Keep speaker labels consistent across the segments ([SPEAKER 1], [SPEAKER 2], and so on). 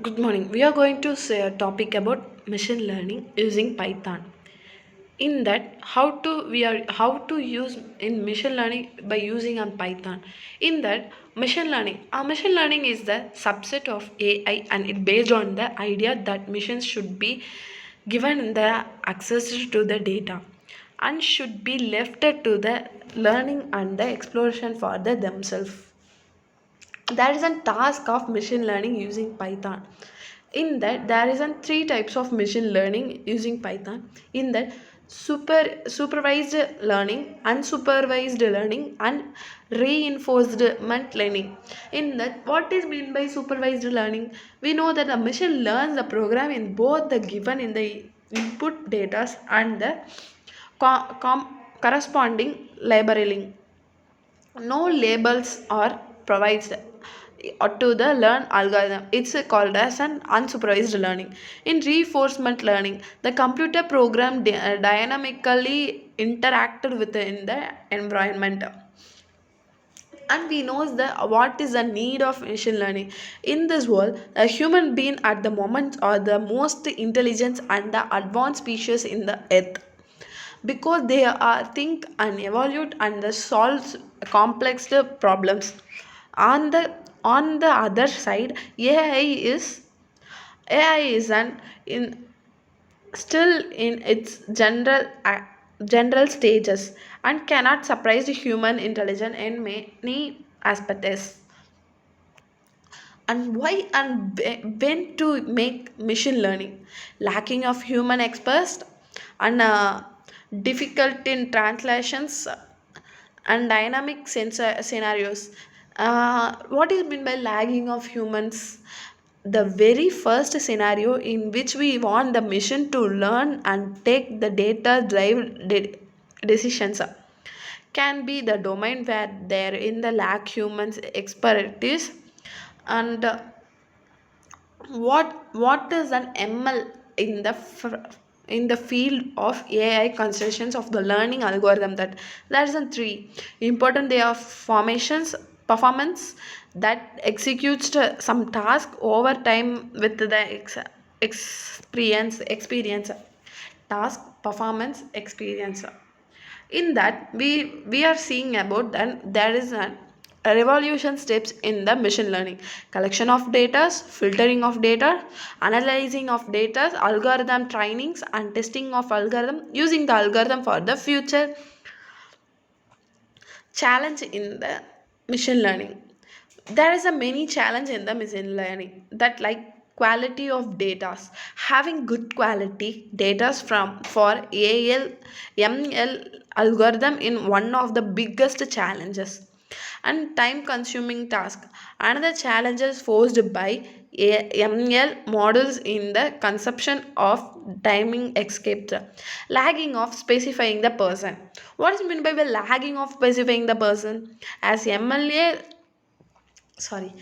[SPEAKER 1] Good morning. We are going to say a topic about machine learning using Python. In that, how to use in machine learning by using on Python. In that, machine learning is the subset of AI, and it based on the idea that machines should be given the access to the data and should be left to the learning and the exploration for the themselves. That is a task of machine learning using Python. In that, there is a three types of machine learning using Python. In that, supervised learning, unsupervised learning, and reinforcement learning. In that, what is meant by supervised learning? We know that a machine learns the program in both the given in the input data and the corresponding labeling. No labels are provided to the learn algorithm. It's called as an unsupervised learning. In reinforcement learning, the computer program dynamically interacted within the environment, and we know the what is the need of machine learning in this world. A human being at the moment are the most intelligent and the advanced species in the earth, because they are think and evaluate and they solve complex problems. On the other side, AI is an in still in its general stages and cannot surprise the human intelligence in many aspects. And why and when to make machine learning? Lacking of human experts and difficult in translations and dynamic scenarios. What is meant by lagging of humans? The very first scenario in which we want the machine to learn and take the data drive decisions can be the domain where there in the lack humans expertise. And what is an ML in the in the field of AI considerations of the learning algorithm? That is a three important. They are formations performance that executes some task over time with the experience task performance experience. In that, we are seeing about that there is a revolution steps in the machine learning: collection of data, filtering of data, analyzing of data, algorithm trainings and testing of algorithm, using the algorithm for the future challenge in the machine learning. There is a many challenge in the machine learning, that like quality of data. Having good quality data from for AL ML algorithm in one of the biggest challenges. And time consuming task, another challenge is forced by ML models in the conception of timing escape. Lagging of specifying the person. What is meant by the lagging of specifying the person? As MLA, sorry,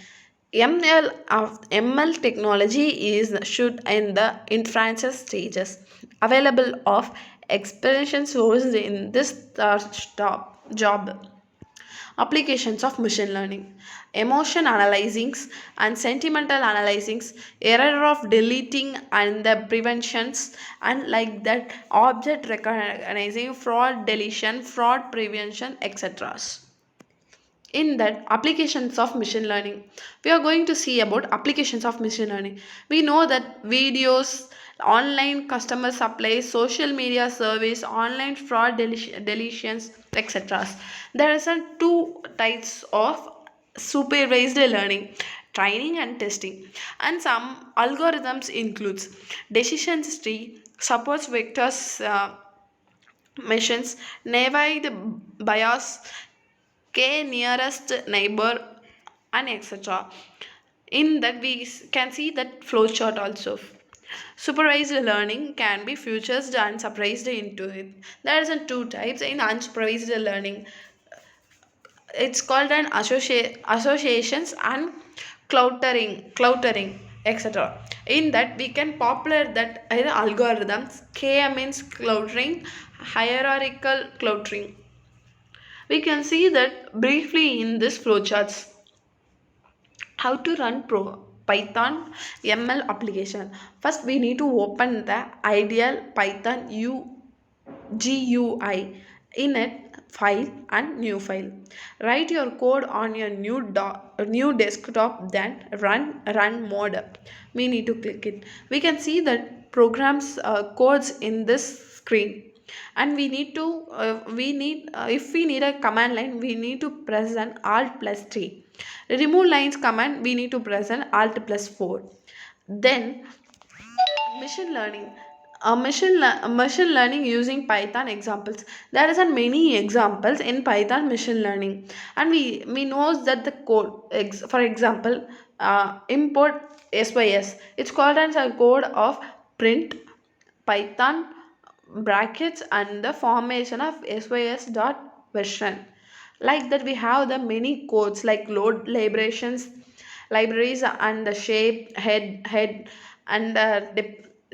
[SPEAKER 1] ML technology is should in the inference stages available of explanation source in this job. Applications of machine learning: emotion analyzing and sentimental analyzing, error of deleting and the preventions, and like that object recognizing, fraud deletion, fraud prevention, etc. In that applications of machine learning, we are going to see about applications of machine learning. We know that videos, online customer supply, social media service, online fraud deletions, etc. There are some two types of supervised learning: training and testing. And some algorithms includes decision tree, supports vectors, machines, naive bias, k nearest neighbor, and etc. In that we can see that flowchart also. Supervised learning can be futures and surprised into it. There is a two types in unsupervised learning. It's called an associations and cluttering, etc. In that we can popular that algorithms. K means cluttering, hierarchical cluttering. We can see that briefly in this flowcharts. How to run Python ML application. First, we need to open the ideal Python GUI in a file and new file. Write your code on your new desktop, then run mode. We need to click it. We can see that programs codes in this screen, and we need if we need a command line, we need to press an alt plus 3. Remove lines command, we need to press an alt plus 4. Then machine learning, machine learning using Python examples. There is a many examples in Python machine learning, and we knows that the code for example, import sys, it's called as a code of print Python brackets and the formation of sys dot version. Like that, we have the many codes like load libraries and the shape head and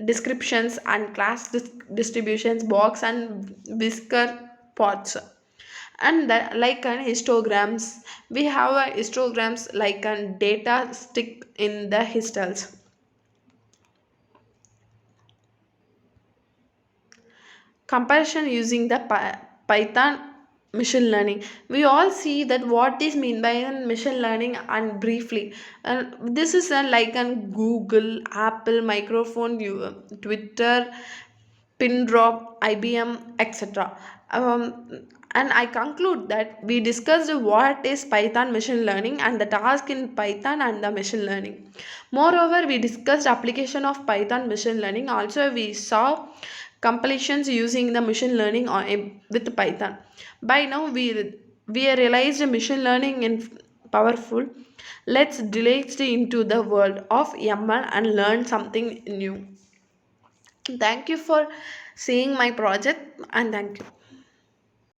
[SPEAKER 1] descriptions and class distributions box and whisker pods. And like an histograms, we have a histograms like an data stick in the histals. Comparison using the Python machine learning. We all see that what is mean by machine learning, and briefly. This is like an Google, Apple, microphone, Twitter, Pindrop, IBM, etc. And I conclude that we discussed what is Python machine learning and the task in Python and the machine learning. Moreover, we discussed application of Python machine learning. Also, we saw compilations using the machine learning with Python. By now, we realized machine learning is powerful. Let's delve into the world of ML and learn something new. Thank you for seeing my project, and thank you.